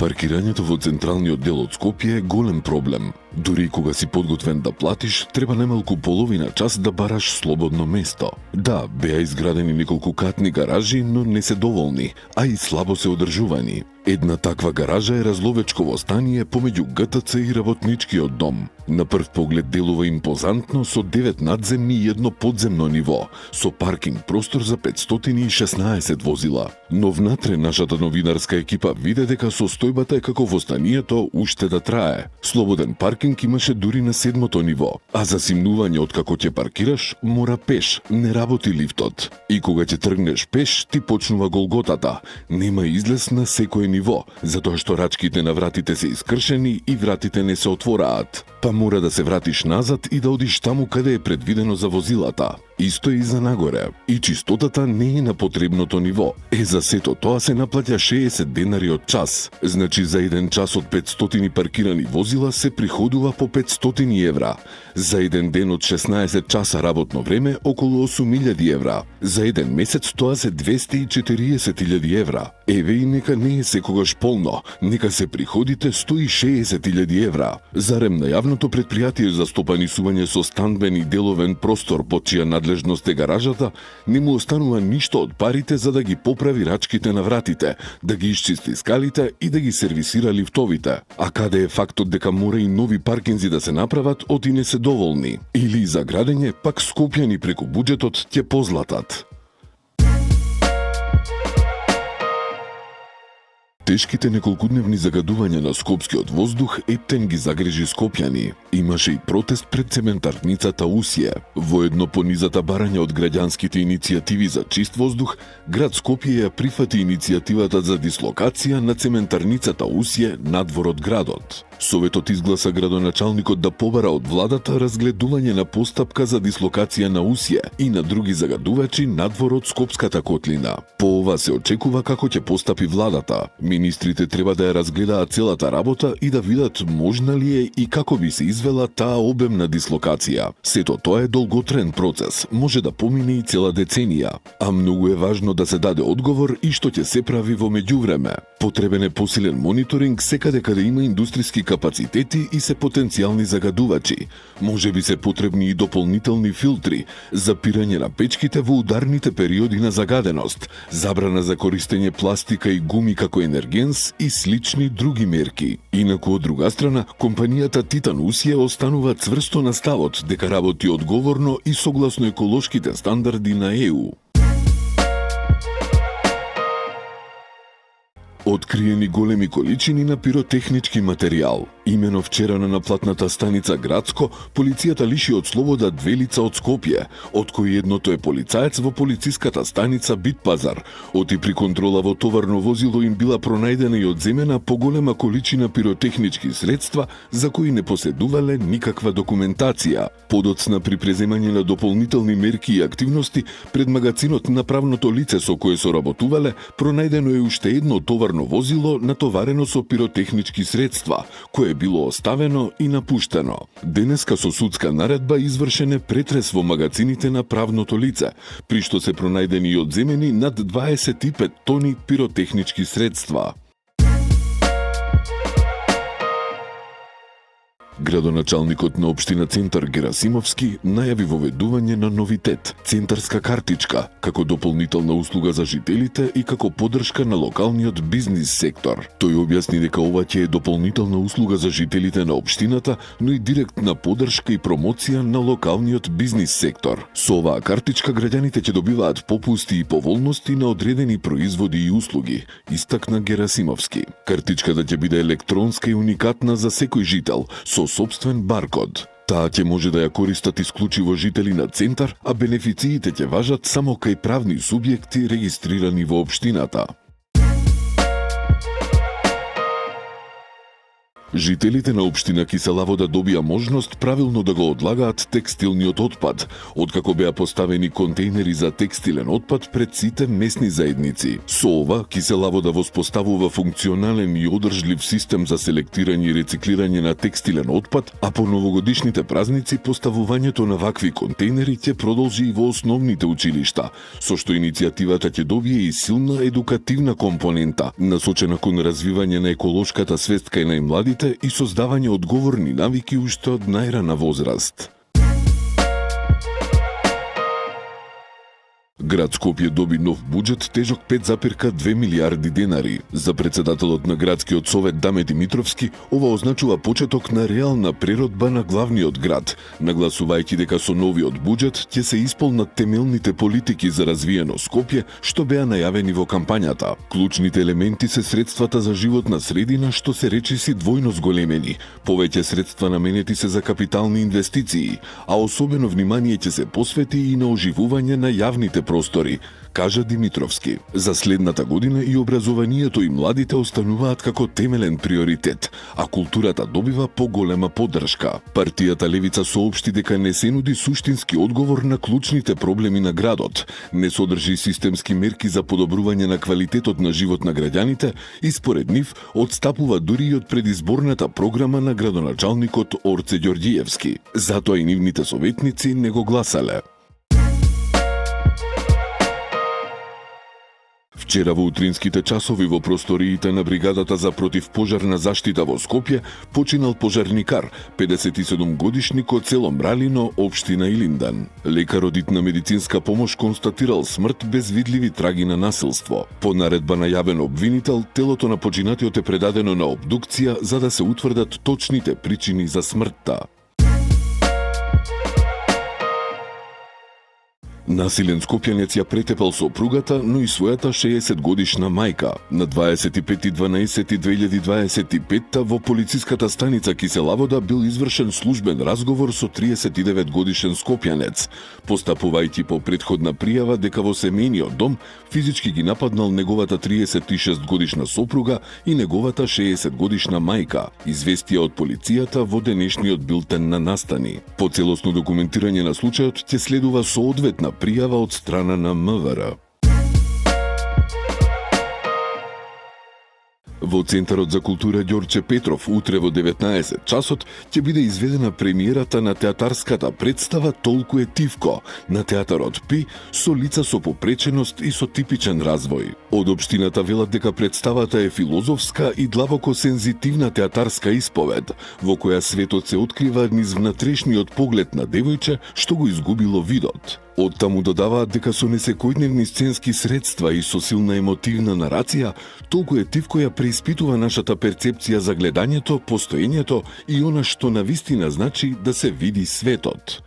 Паркирањето во централниот дел од Скопје е голем проблем. Дури и кога си подготвен да платиш, треба најмалку половина час да бараш слободно место. Да, беа изградени неколку катни гаражи, но не се доволни, а и слабо се одржувани. Една таква гаража е разловечково стание помеѓу ГТЦ и работничкиот дом. На прв поглед делува импозантно со 9 надземни и 1 подземно ниво, со паркинг простор за 516 возила. Но внатре нашата новинарска екипа виде дека состојбата е како во станието уште да трае. Слободен паркинг имаше дури на 7-то ниво, а за симнување од како ќе паркираш, мора пеш, не работи лифтот. И кога ќе тргнеш пеш, ти почнува голготата. Нема излез на секое ниво, затоа што рачките на вратите се искршени и вратите не се отвораат. Па мора да се вратиш назад и да одиш таму каде е предвидено за возилата. Исто и за нагоре. И чистотата не е на потребното ниво. За сето тоа се наплаќа 60 денари од час. Значи за еден час од 500 паркирани возила се приходува по 500 евра. За еден ден од 16 часа работно време околу 8.000 евра. За еден месец тоа се 240.000 евра. Еве и нека не е секогаш полно, нека се приходите 160.000 евра. Зарем на јавното предпријатие за стопанисување со стандбен и деловен простор под чија надлежност е гаражата, не му останува ништо од парите за да ги поправи рачките на вратите, да ги исчисти скалите и да ги сервисира лифтовите. А каде е фактот дека мора и нови паркинзи да се направат, оти не се доволни. Или за градење, пак скопјани преку буџетот ќе позлатат. Тешките неколкудневни загадувања на скопскиот воздух ептен ги загрижи скопјани. Имаше и протест пред цементарницата Усје. Воедно по низата барања од граѓанските иницијативи за чист воздух, град Скопје ја прифати иницијативата за дислокација на цементарницата Усје надвор од градот. Советот изгласа градоначалникот да побара од владата разгледување на постапка за дислокација на Усје и на други загадувачи надвор од Скопската котлина. По ова се очекува како ќе постапи владата. Министрите треба да ја разгледаат целата работа и да видат можна ли е и како би се извела таа обемна дислокација. Сето тоа е долготраен процес, може да помине и цела деценија, а многу е важно да се даде одговор и што ќе се прави во меѓувреме. Потребен е посилен мониторинг секаде каде има индустријски капацитети и се потенцијални загадувачи. Може би се потребни и дополнителни филтри, запирање на печките во ударните периоди на загаденост, забрана за користење пластика и гуми како енергенс и слични други мерки. Инаку од друга страна, компанијата Титан Усје останува цврсто на ставот дека работи одговорно и согласно еколошките стандарди на ЕУ. Откриени големи количини на пиротехнички материјал. Имено вчера на наплатната станица Градско, полицијата лиши од слобода 2 лица од Скопје, од кои едното е полицаец во полициската станица Битпазар. Оти при контрола во товарно возило им била пронајдена и одземена поголема количина пиротехнички средства за кои не поседувале никаква документација. Подоцна при преземање на дополнителни мерки и активности пред магазинот на правното лице со кое соработувале, пронајдено е уште едно товарно возило натоварено со пиротехнички средства, кое било оставено и напуштено. Денеска со судска наредба извршен е претрес во магазините на правното лице, при што се пронајдени и одземени над 25 тони пиротехнички средства. Градоначалникот на општина Центар Герасимовски најави воведување на новитет – центарска картичка, како дополнителна услуга за жителите и како поддршка на локалниот бизнис сектор. Тој објасни дека ова ќе е дополнителна услуга за жителите на општината, но и директна поддршка и промоција на локалниот бизнис сектор. Со оваа картичка граѓаните ќе добиваат попусти и поволности на одредени производи и услуги, истакна Герасимовски. Картичката ќе биде електронска и уникатна за секој жител, со собствен баркод. Таа ќе може да ја користат исклучиво жители на Центар, а бенефициите ќе важат само кај правни субјекти регистрирани во општината. Жителите на општина Кисела Вода добија можност правилно да го одлагаат текстилниот отпад, откако беа поставени контейнери за текстилен отпад пред сите местни заедници. Со ова, Кисела Вода воспоставува функционален и одржлив систем за селектирање и рециклирање на текстилен отпад, а по новогодишните празници поставувањето на вакви контейнери ќе продолжи и во основните училишта, со што иницијативата ќе добие и силна едукативна компонента, насочена кон развивање на еколошката свест кај најмладите и создавање одговорни навики уште од најрана возраст. Град Скопје доби нов буџет тежок 5,2 милиарди денари. За председателот на градскиот совет Даме Димитровски, ова означува почеток на реална преродба на главниот град, нагласувајќи дека со новиот буџет ќе се исполнат темелните политики за развиено Скопје што беа најавени во кампањата. Клучните елементи се средствата за животна средина што се речиси двојно зголемени, повеќе средства наменети се за капитални инвестиции, а особено внимание ќе се посвети и на оживување на јавните простори, кажа Димитровски. За следната година и образованието и младите остануваат како темелен приоритет, а културата добива поголема поддршка. Партијата Левица соопшти дека не се нуди суштински одговор на клучните проблеми на градот, не содржи системски мерки за подобрување на квалитетот на живот на граѓаните и според нив одстапува дури и од предизборната програма на градоначалникот Орце Ѓорѓиевски. Затоа и нивните советници не го гласале. Вчера во утринските часови во просториите на бригадата за противпожарна заштита во Скопје починал пожарникар, 57-годишник од село Мралино, општина Илиндан. Лекарот на медицинска помош констатирал смрт без видливи траги на насилство. По наредба на јавен обвинител, телото на починатиот е предадено на обдукција за да се утврдат точните причини за смртта. Насилен скопјанец ја претепал сопругата, но и својата 60-годишна мајка. На 25.12.2025 во полициската станица Кисела Вода бил извршен службен разговор со 39-годишен скопјанец, постапувајќи по претходна пријава дека во семејниот дом физички ги нападнал неговата 36-годишна сопруга и неговата 60-годишна мајка, известија од полицијата во денешниот билтен на Настани. По целосно документирање на случајот ќе следува соодветна пријава од страна на МВР. Во Центарот за култура Ѓорче Петров утре во 19 часот ќе биде изведена премиерата на театарската представа Толку е тивко на театарот Пи со лица со попреченост и со типичен развој. Од општината велат дека представата е филозофска и длабоко сензитивна театарска исповед, во која светот се открива низ внатрешниот поглед на девојче што го изгубило видот. Оттаму додаваат дека со несекојдневни сценски средства и со силна емотивна нарација, Толку е тивко ја преиспитува нашата перцепција за гледањето, постоењето и она што навистина значи да се види светот.